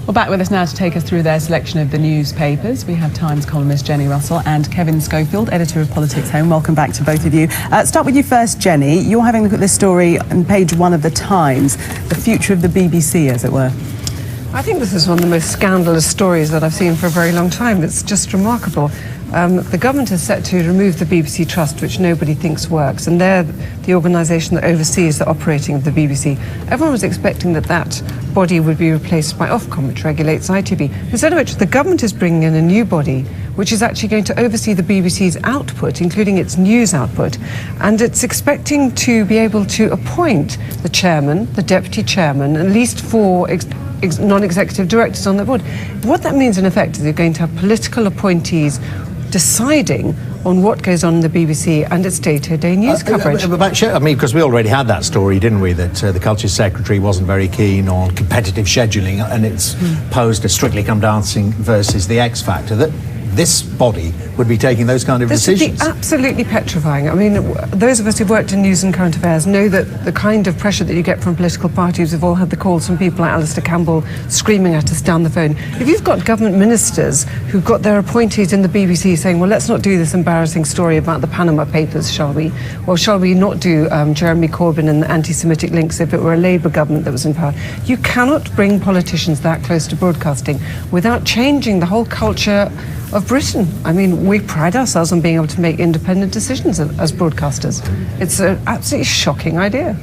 Well, back with us now to take us through their selection of the newspapers, we have Times columnist Jenny Russell and Kevin Schofield, editor of Politics Home. Welcome back to both of you. Start with you first, Jenny. You're having a look at this story on page 1 of the Times, the future of the BBC, as it were. I think this is one of the most scandalous stories that I've seen for a very long time. It's just remarkable. The government is set to remove the BBC Trust, which nobody thinks works, and they're the organisation that oversees the operating of the BBC. Everyone was expecting that that body would be replaced by Ofcom, which regulates ITV. Instead of which, the government is bringing in a new body, which is actually going to oversee the BBC's output, including its news output, and it's expecting to be able to appoint the chairman, the deputy chairman, at least 4 non-executive directors on the board. What that means in effect is you're going to have political appointees deciding on what goes on in the BBC and its day-to-day news coverage. I mean, because we already had that story, didn't we, that the Culture Secretary wasn't very keen on competitive scheduling, and it's posed as Strictly Come Dancing versus the X Factor, that this body would be taking those kind of decisions. This would be absolutely petrifying. I mean, those of us who've worked in news and current affairs know that the kind of pressure that you get from political parties, we've all had the calls from people like Alistair Campbell screaming at us down the phone. If you've got government ministers who've got their appointees in the BBC saying, well, let's not do this embarrassing story about the Panama Papers, shall we? Or shall we not do Jeremy Corbyn and the anti-Semitic links if it were a Labour government that was in power? You cannot bring politicians that close to broadcasting without changing the whole culture of Britain. I mean, we pride ourselves on being able to make independent decisions as broadcasters. It's an absolutely shocking idea.